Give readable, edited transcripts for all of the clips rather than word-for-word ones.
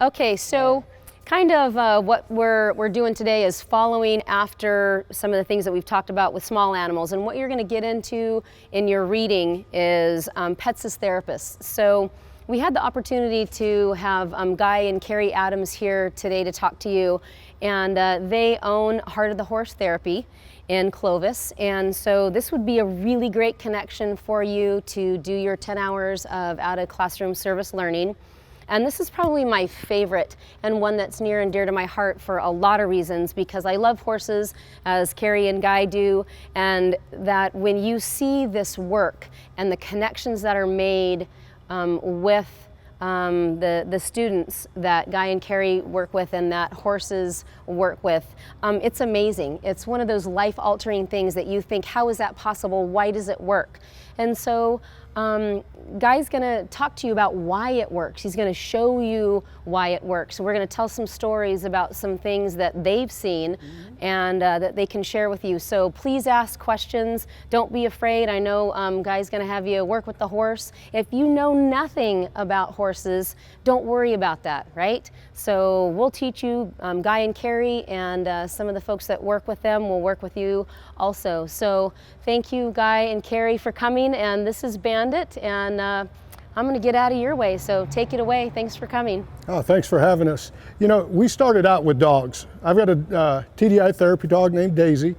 Okay, so kind of what we're doing today is following after some of the things that we've talked about with small animals. And what you're going to get into in your reading is pets as therapists. So we had the opportunity to have Guy and Carrie Adams here today to talk to you. And they own Heart of the Horse Therapy in Clovis. And so this would be a really great connection for you to do your 10 hours of out of classroom service learning. And this is probably my favorite and one that's near and dear to my heart for a lot of reasons, because I love horses, as Carrie and Guy do, and that when you see this work and the connections that are made with the students that Guy and Carrie work with and that horses work with, it's amazing. It's one of those life-altering things that you think, how is that possible? Why does it work? And so Guy's going to talk to you about why it works. He's going to show you why it works. We're going to tell some stories about some things that they've seen and that they can share with you. So please ask questions. Don't be afraid. I know Guy's going to have you work with the horse. If you know nothing about horses, don't worry about that, right? So we'll teach you. Guy and Carrie and some of the folks that work with them will work with you also. So thank you, Guy and Carrie, for coming. And this is Bandit, and I'm going to get out of your way, so take it away. Thanks for coming. Oh, thanks for having us. You know, we started out with dogs. I've got a TDI therapy dog named Daisy.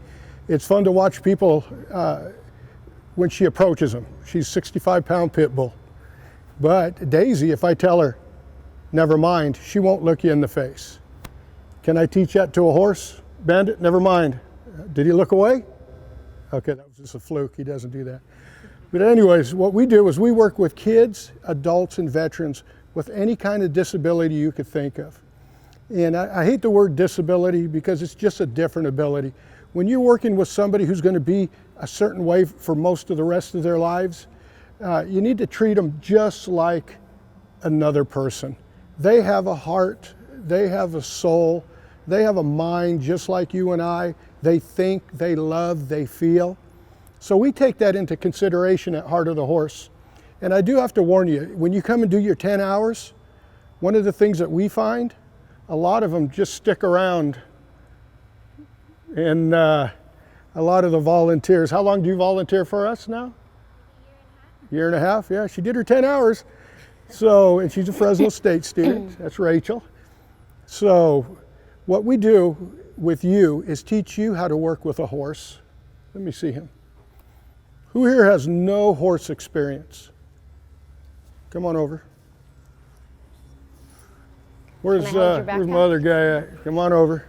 It's fun to watch people when she approaches them. She's a 65-pound pit bull. But Daisy, if I tell her, never mind, she won't look you in the face. Can I teach that to a horse? Bandit, never mind. Did he look away? Okay, that was just a fluke. He doesn't do that. But anyways, what we do is we work with kids, adults, and veterans with any kind of disability you could think of. And I hate the word disability because it's just a different ability. When you're working with somebody who's going to be a certain way for most of the rest of their lives, you need to treat them just like another person. They have a heart, they have a soul, they have a mind just like you and I. They think, they love, they feel. So we take that into consideration at Heart of the Horse. And I do have to warn you, when you come and do your 10 hours, one of the things that we find, a lot of them just stick around. And a lot of the volunteers, how long do you volunteer for us now? Year and a half, yeah. She did her 10 hours. So, and she's a Fresno State student, that's Rachel. So what we do with you is teach you how to work with a horse. Let me see him. Who here has no horse experience? Come on over. Where's my other guy at? Come on over.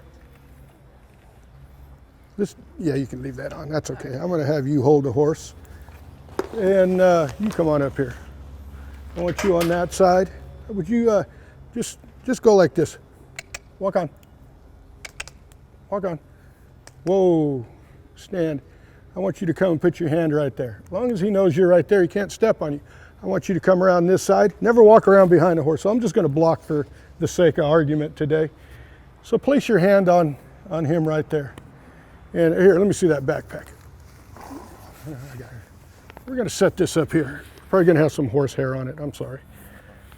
Yeah, you can leave that on. That's okay. I'm going to have you hold the horse. And you come on up here. I want you on that side. Would you just go like this? Walk on. Walk on. Whoa. Stand. I want you to come and put your hand right there. As long as he knows you're right there, he can't step on you. I want you to come around this side. Never walk around behind a horse. So I'm just going to block for the sake of argument today. So place your hand on him right there. And here, let me see that backpack. We're going to set this up here. Probably going to have some horse hair on it. I'm sorry.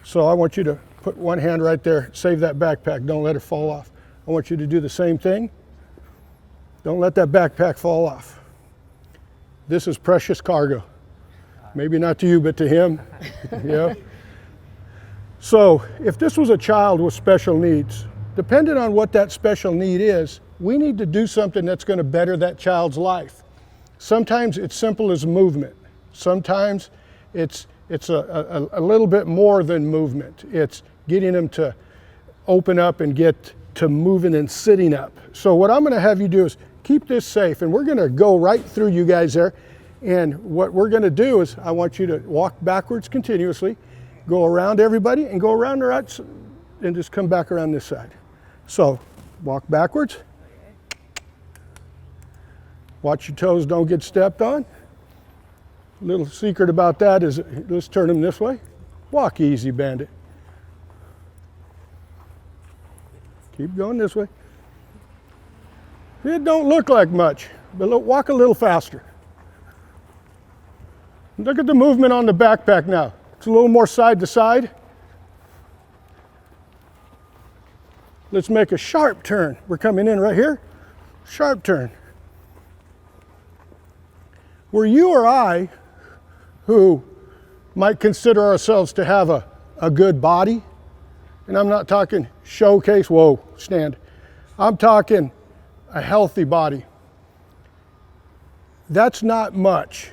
So I want you to put one hand right there. Save that backpack. Don't let it fall off. I want you to do the same thing. Don't let that backpack fall off. This is precious cargo. Maybe not to you, but to him. Yeah. So if this was a child with special needs, depending on what that special need is, we need to do something that's going to better that child's life. Sometimes it's simple as movement. Sometimes it's a little bit more than movement. It's getting them to open up and get to moving and sitting up. So what I'm going to have you do is keep this safe, and we're going to go right through you guys there. And what we're going to do is I want you to walk backwards continuously, go around everybody, and go around the right and just come back around this side. So walk backwards. Watch your toes don't get stepped on. Little secret about that is let's turn them this way. Walk easy, Bandit. Keep going this way. It don't look like much, but walk a little faster. Look at the movement on the backpack now. It's a little more side to side. Let's make a sharp turn. We're coming in right here. Sharp turn. Were you or I, who might consider ourselves to have a good body, and I'm not talking showcase, whoa, stand. I'm talking a healthy body. That's not much.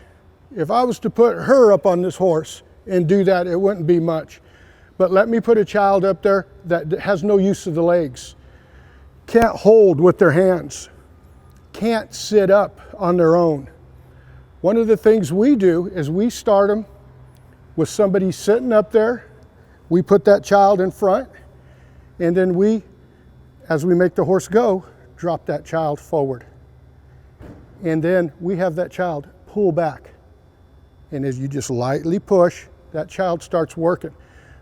If I was to put her up on this horse and do that, it wouldn't be much. But let me put a child up there that has no use of the legs, can't hold with their hands, can't sit up on their own. One of the things we do is we start them with somebody sitting up there. We put that child in front, and then we, as we make the horse go, drop that child forward. And then we have that child pull back. And as you just lightly push, that child starts working.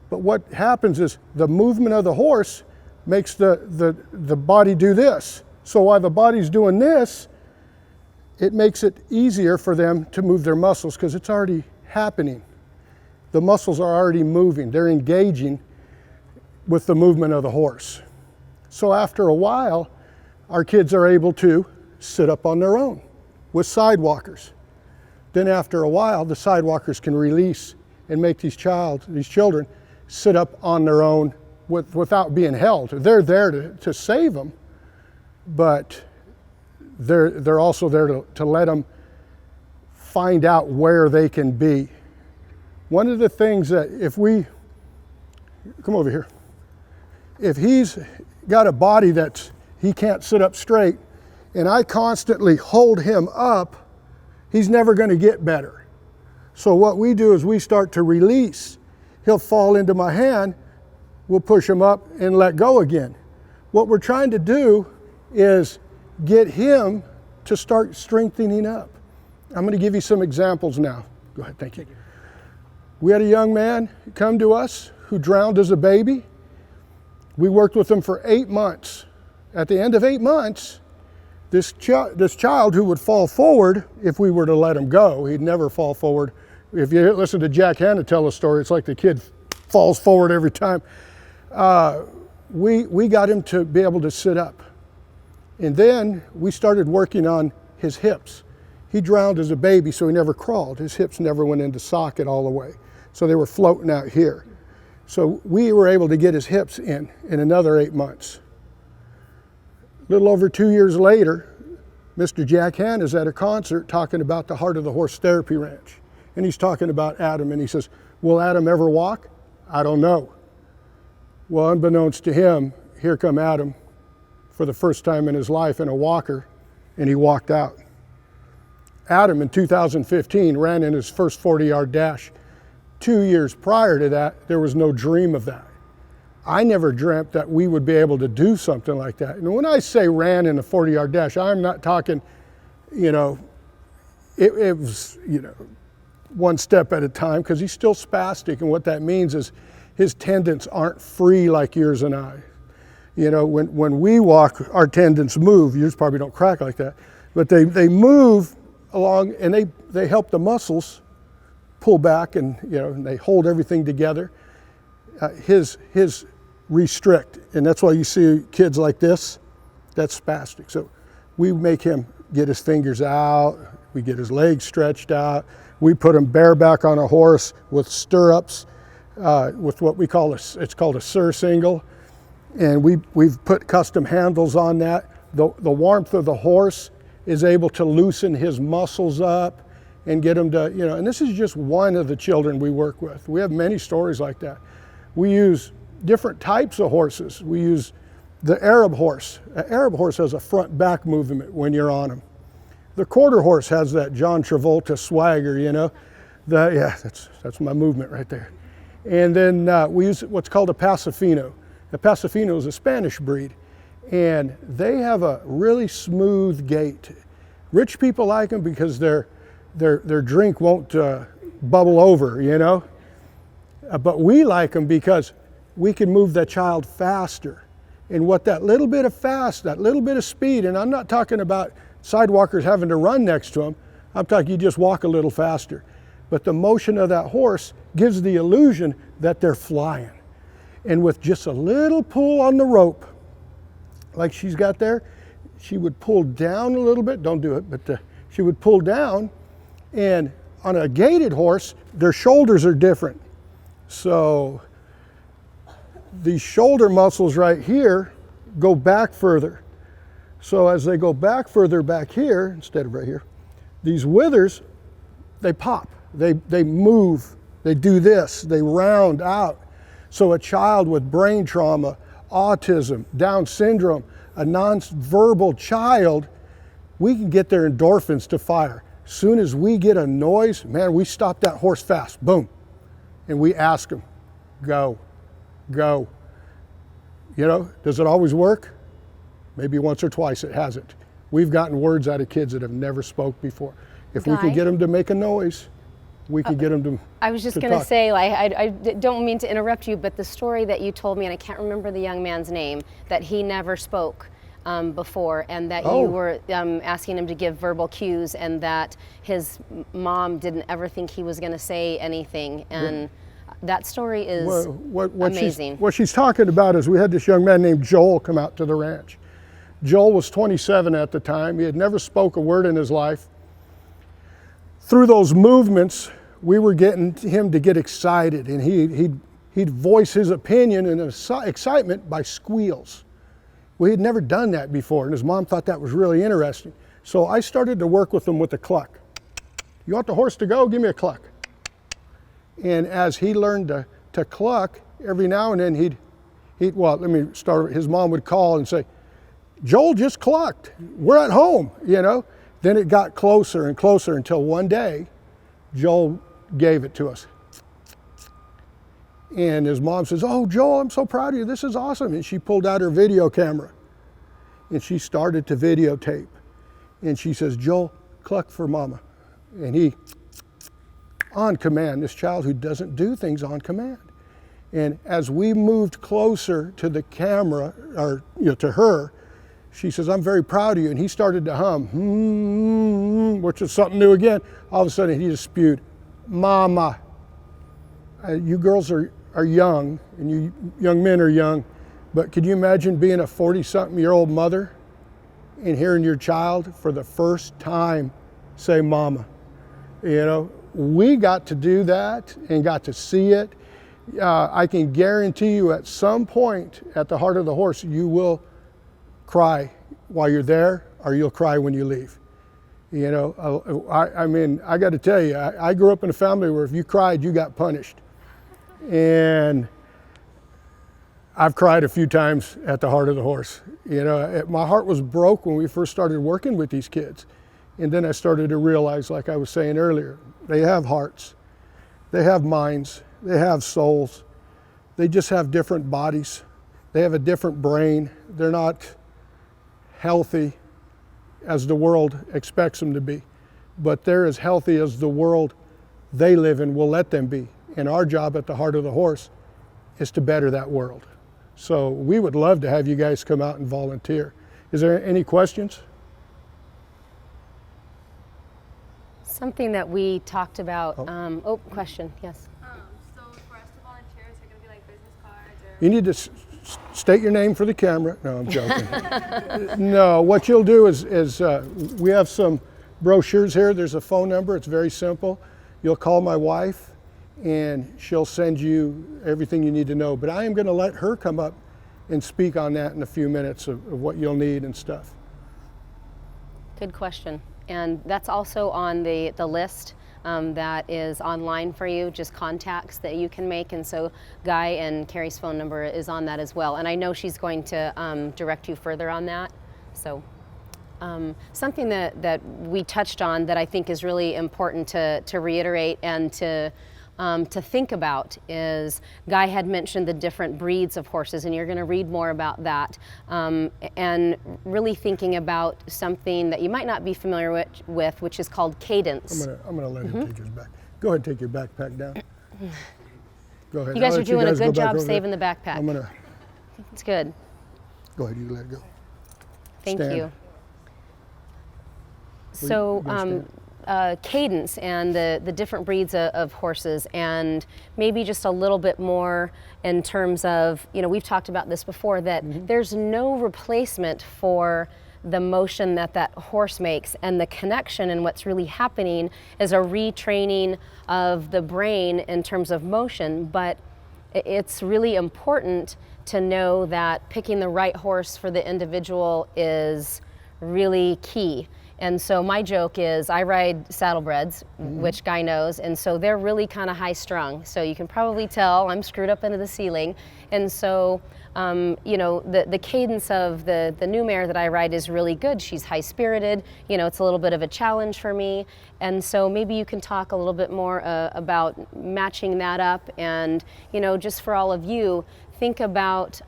But what happens is the movement of the horse makes the body do this. So while the body's doing this, it makes it easier for them to move their muscles because it's already happening. The muscles are already moving. They're engaging with the movement of the horse. So after a while, our kids are able to sit up on their own with sidewalkers. Then after a while, the sidewalkers can release and make these children sit up on their own without being held. They're there to save them, but they're also there to let them find out where they can be. One of the things that come over here, if he's got a body that he can't sit up straight, and I constantly hold him up, he's never going to get better. So what we do is we start to release. He'll fall into my hand, we'll push him up and let go again. What we're trying to do is get him to start strengthening up. I'm going to give you some examples now. Go ahead, thank you. We had a young man come to us who drowned as a baby. We worked with him for 8 months. At the end of 8 months, this child who would fall forward if we were to let him go, he'd never fall forward. If you listen to Jack Hanna tell a story, it's like the kid falls forward every time. We got him to be able to sit up. And then we started working on his hips. He drowned as a baby, so he never crawled. His hips never went into socket all the way. So they were floating out here. So we were able to get his hips in another 8 months. A little over 2 years later, Mr. Jack Hanna is at a concert talking about the Heart of the Horse Therapy Ranch. And he's talking about Adam, and he says, will Adam ever walk? I don't know. Well, unbeknownst to him, here come Adam for the first time in his life in a walker, and he walked out. Adam in 2015 ran in his first 40-yard dash. 2 years prior to that, there was no dream of that. I never dreamt that we would be able to do something like that. And when I say ran in a 40-yard dash, I'm not talking, it was, one step at a time, because he's still spastic, and what that means is his tendons aren't free like yours and I. When we walk, our tendons move. Yours probably don't crack like that, but they move along, and they help the muscles pull back, and and they hold everything together. His restrict, and that's why you see kids like this. That's spastic. So we make him get his fingers out. We get his legs stretched out. We put him bareback on a horse with stirrups, with what we call it's called a surcingle. And we've put custom handles on that. The warmth of the horse is able to loosen his muscles up and get him to, and this is just one of the children we work with. We have many stories like that. We use different types of horses. We use the Arab horse. An Arab horse has a front-back movement when you're on him. The quarter horse has that John Travolta swagger, that's my movement right there. And then we use what's called a Pasofino. The Pasofino is a Spanish breed, and they have a really smooth gait. Rich people like them because their drink won't bubble over, But we like them because we can move that child faster. And what that little bit of speed, and I'm not talking about sidewalkers having to run next to them, I'm talking you just walk a little faster. But the motion of that horse gives the illusion that they're flying. And with just a little pull on the rope, like she's got there, she would pull down a little bit. Don't do it, but she would pull down. And on a gaited horse, their shoulders are different. So these shoulder muscles right here go back further. So as they go back further back here, instead of right here, these withers, they pop, they move, they do this, they round out. So a child with brain trauma, autism, Down syndrome, a non-verbal child, we can get their endorphins to fire. Soon as we get a noise, man, we stop that horse fast, boom. And we ask them, go, go. You know, does it always work? Maybe once or twice it hasn't. We've gotten words out of kids that have never spoke before. If we could get them to make a noise, we could get them to I was just going to say, like, I don't mean to interrupt you, but the story that you told me, and I can't remember the young man's name, that he never spoke before, and that you were asking him to give verbal cues, and that his mom didn't ever think he was going to say anything. And that story is amazing. What she's talking about is we had this young man named Joel come out to the ranch. Joel was 27 at the time. He had never spoke a word in his life. Through those movements, we were getting him to get excited, and he'd voice his opinion and excitement by squeals. We had never done that before, and his mom thought that was really interesting. So I started to work with him with a cluck. You want the horse to go? Give me a cluck. And as he learned to cluck, every now and then his mom would call and say, Joel just clucked, we're at home, you know. Then it got closer and closer until one day, Joel gave it to us. And his mom says, oh, Joel, I'm so proud of you, this is awesome. And she pulled out her video camera and she started to videotape. And she says, Joel, cluck for mama. And he, on command, this child who doesn't do things on command. And as we moved closer to the camera, or to her, she says, I'm very proud of you. And he started to hum, which is something new again. All of a sudden he just spewed, mama. You girls are young, and you young men are young, but could you imagine being a 40-something-year-old mother and hearing your child for the first time say mama? You know, we got to do that and got to see it. I can guarantee you at some point at the Heart of the Horse, you will cry while you're there, or you'll cry when you leave. You know, I mean, I got to tell you, I grew up in a family where if you cried, you got punished. And I've cried a few times at the Heart of the Horse. You know, my heart was broke when we first started working with these kids. And then I started to realize, like I was saying earlier, they have hearts, they have minds, they have souls. They just have different bodies. They have a different brain. They're not healthy as the world expects them to be, but they're as healthy as the world they live in will let them be. And our job at the Heart of the Horse is to better that world. So we would love to have you guys come out and volunteer. Is there any questions? Something that we talked about, question, yes. So for us to volunteer, is there going to be like business cards or? You need to state your name for the camera. No, I'm joking. No, what you'll do is we have some brochures here. There's a phone number. It's very simple. You'll call my wife and she'll send you everything you need to know. But I am going to let her come up and speak on that in a few minutes of what you'll need and stuff. Good question. And that's also on the list that is online for you, just contacts that you can make. And so Guy and Carrie's phone number is on that as well. And I know she's going to direct you further on that. So something that we touched on that I think is really important to reiterate and to think about is Guy had mentioned the different breeds of horses, and you're going to read more about that, and really thinking about something that you might not be familiar with, which is called cadence. I'm going to let him take his back. Go ahead and take your backpack down. Go ahead. You guys are doing a good job saving the backpack. I'm going to. It's good. Go ahead, you let it go. Thank Stand. you. So cadence and the different breeds of horses, and maybe just a little bit more in terms of, we've talked about this before, that there's no replacement for the motion that horse makes, and the connection, and what's really happening is a retraining of the brain in terms of motion. But it's really important to know that picking the right horse for the individual is really key. And so my joke is I ride saddlebreds, which Guy knows, and so they're really kind of high strung. So you can probably tell I'm screwed up into the ceiling. And so, the cadence of the new mare that I ride is really good. She's high spirited. It's a little bit of a challenge for me. And so maybe you can talk a little bit more about matching that up. And, just for all of you, think about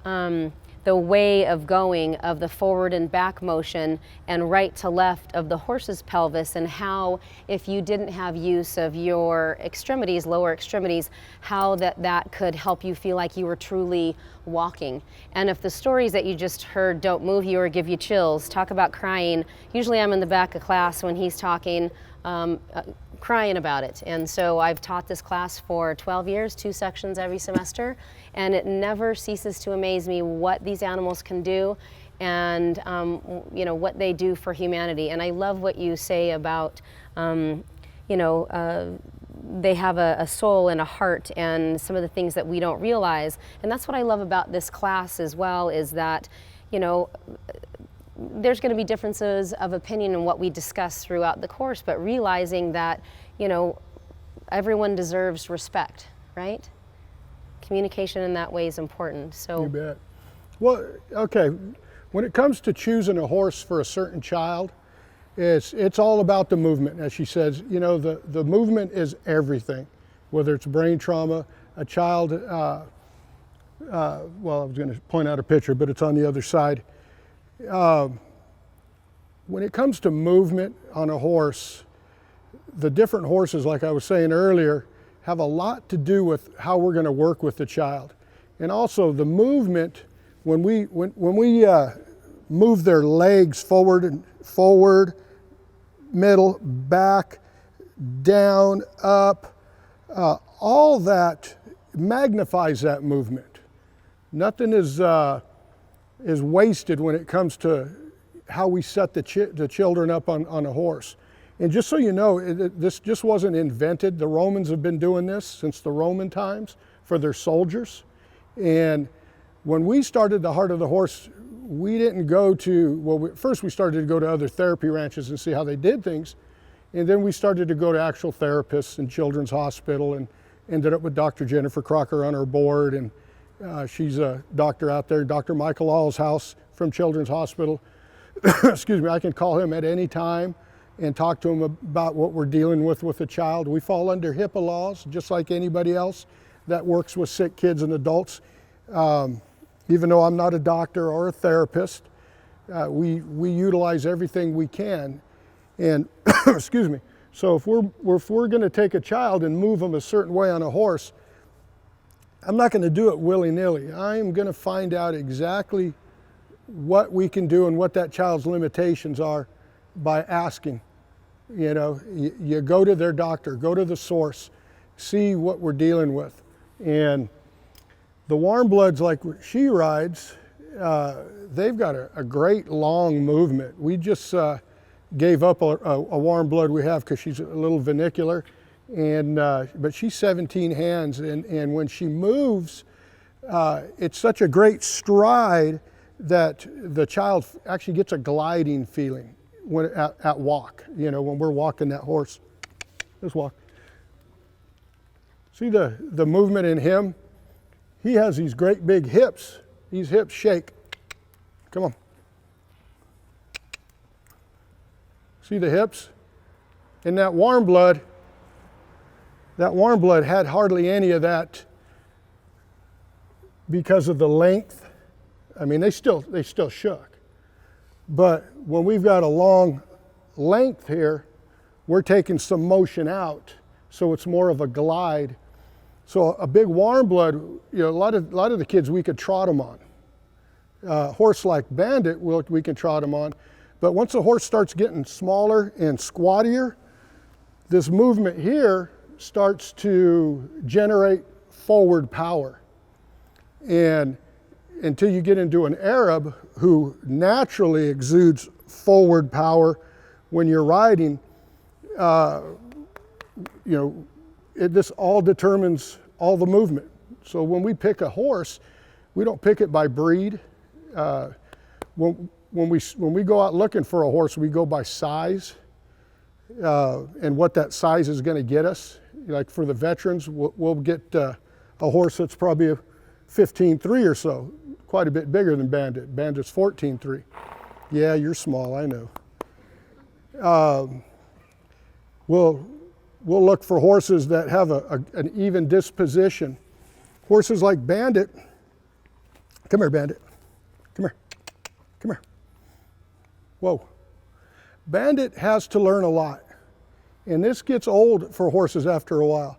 the way of going of the forward and back motion and right to left of the horse's pelvis, and how, if you didn't have use of your extremities, lower extremities, how that could help you feel like you were truly walking. And if the stories that you just heard don't move you or give you chills, talk about crying. Usually I'm in the back of class when he's talking, crying about it. And so I've taught this class for 12 years, 2 sections every semester, and it never ceases to amaze me what these animals can do, and what they do for humanity. And I love what you say about they have a soul and a heart, and some of the things that we don't realize. And that's what I love about this class as well, is that there's going to be differences of opinion in what we discuss throughout the course, but realizing that, everyone deserves respect, right? Communication in that way is important. So you bet. Well, okay, when it comes to choosing a horse for a certain child, it's all about the movement. As she says, the movement is everything, whether it's brain trauma, a child, well, I was going to point out a picture, but it's on the other side. When it comes to movement on a horse, the different horses, like I was saying earlier, have a lot to do with how we're going to work with the child. And also the movement, when we move their legs forward, middle, back, down, up, all that magnifies that movement. Nothing is wasted when it comes to how we set the children up on a horse. And just so you know, this just wasn't invented. The Romans have been doing this since the Roman times for their soldiers. And when we started the Heart of the Horse, we didn't go to, first we started to go to other therapy ranches and see how they did things. And then we started to go to actual therapists in Children's Hospital, and ended up with Dr. Jennifer Crocker on our board. And she's a doctor out there, Dr. Michael Allshouse from Children's Hospital. Excuse me, I can call him at any time and talk to him about what we're dealing with the child. We fall under HIPAA laws, just like anybody else that works with sick kids and adults. Even though I'm not a doctor or a therapist, we utilize everything we can. And excuse me, so if we're going to take a child and move them a certain way on a horse, I'm not going to do it willy-nilly. I'm going to find out exactly what we can do and what that child's limitations are by asking. You go to their doctor, go to the source, see what we're dealing with. And the warm bloods, like she rides, they've got a great long movement. We just gave up a warm blood we have because she's a little vernacular, and but she's 17 hands, and when she moves, it's such a great stride that the child actually gets a gliding feeling when at walk. When we're walking that horse. Let's walk. See the movement in him? He has these great big hips. These hips shake. Come on. See the hips? And that warm blood had hardly any of that because of the length. I mean, they still shook. But when we've got a long length here, we're taking some motion out, so it's more of a glide. So a big warm blood, a lot of the kids, we could trot them on. Horse like Bandit, we can trot them on. But once a horse starts getting smaller and squattier, this movement here starts to generate forward power. And until you get into an Arab who naturally exudes forward power when you're riding, this all determines all the movement. So when we pick a horse, we don't pick it by breed. When we go out looking for a horse, we go by size and what that size is going to get us. Like for the veterans, we'll get a horse that's probably a 15.3 or so, quite a bit bigger than Bandit. Bandit's 14.3. Yeah, you're small, I know. We'll look for horses that have an even disposition. Horses like Bandit, come here, Bandit, come here, come here. Whoa. Bandit has to learn a lot. And this gets old for horses after a while.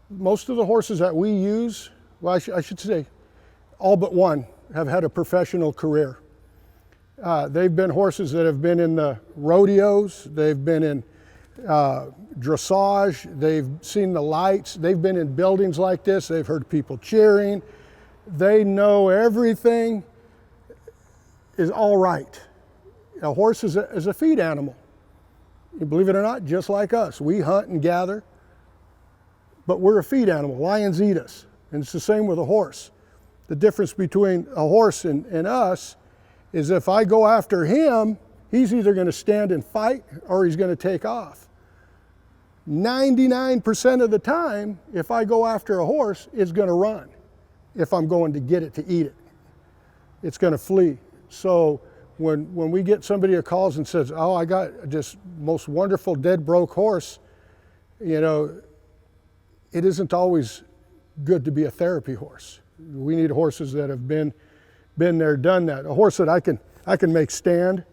Most of the horses that we use, well, I should say, all but one have had a professional career. They've been horses that have been in the rodeos, they've been in dressage, they've seen the lights, they've been in buildings like this, they've heard people cheering, they know everything is all right. A horse is a feed animal. You believe it or not, just like us. We hunt and gather, but we're a feed animal. Lions eat us, and it's the same with a horse. The difference between a horse and us is if I go after him, he's either going to stand and fight or he's going to take off. 99% of the time, if I go after a horse, it's going to run. If I'm going to get it to eat it, it's going to flee. So when we get somebody that calls and says, oh, I got this most wonderful dead broke horse, it isn't always good to be a therapy horse. We need horses that have been there, done that. A horse that I can make stand.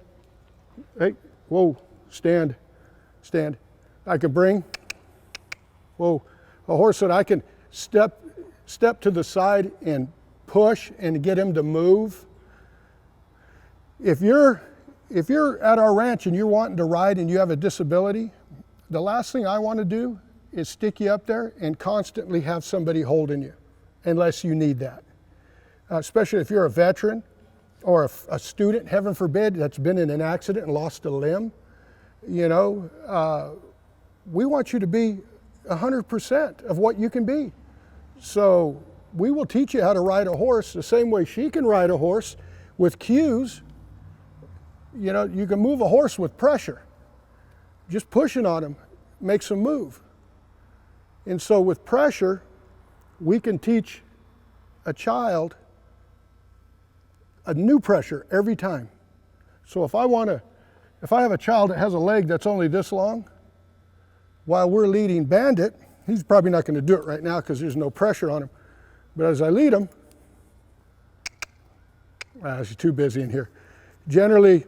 Hey, whoa, stand. I can bring. Whoa, a horse that I can step to the side and push and get him to move. If you're at our ranch and you're wanting to ride and you have a disability, the last thing I want to do is stick you up there and constantly have somebody holding you, unless you need that. Especially if you're a veteran or a student, heaven forbid, that's been in an accident and lost a limb. We want you to be 100% of what you can be. So we will teach you how to ride a horse the same way she can ride a horse with cues. You can move a horse with pressure. Just pushing on him makes him move. And so with pressure, we can teach a child a new pressure every time. So if I have a child that has a leg that's only this long, while we're leading Bandit, he's probably not going to do it right now because there's no pressure on him. But as I lead him, she's too busy in here. Generally,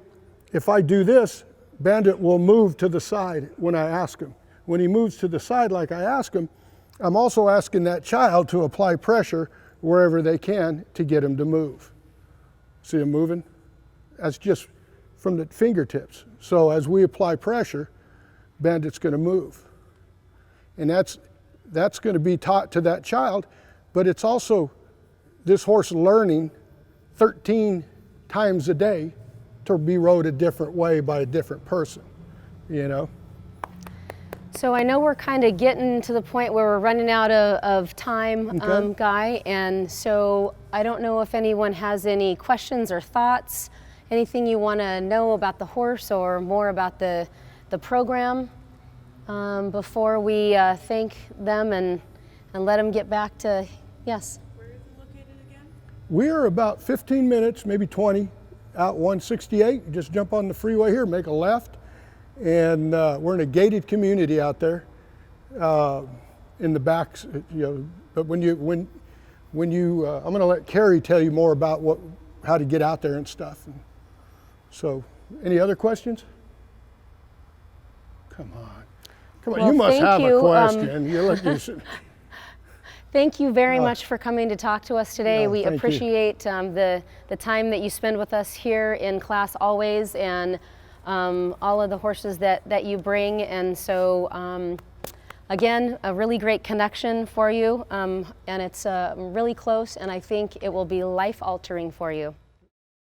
if I do this, Bandit will move to the side when I ask him. When he moves to the side like I ask him, I'm also asking that child to apply pressure wherever they can to get him to move. See him moving? That's just from the fingertips. So as we apply pressure, Bandit's going to move. And that's going to be taught to that child, but it's also this horse learning 13 times a day to be rode a different way by a different person, So I know we're kind of getting to the point where we're running out of time, Okay. Guy, and so I don't know if anyone has any questions or thoughts, anything you want to know about the horse or more about the program before we thank them and let them get back to, yes? Where is it located again? We're about 15 minutes, maybe 20, out 168. You just jump on the freeway here, make a left, and we're in a gated community out there in the back. But when you, I'm going to let Carrie tell you more about how to get out there and stuff. So, any other questions? Come on. Well, you must thank have you, a question. Thank you very much for coming to talk to us today. No, We thank you. appreciate the time that you spend with us here in class always, and all of the horses that you bring. And so again, a really great connection for you, and it's really close, and I think it will be life altering for you.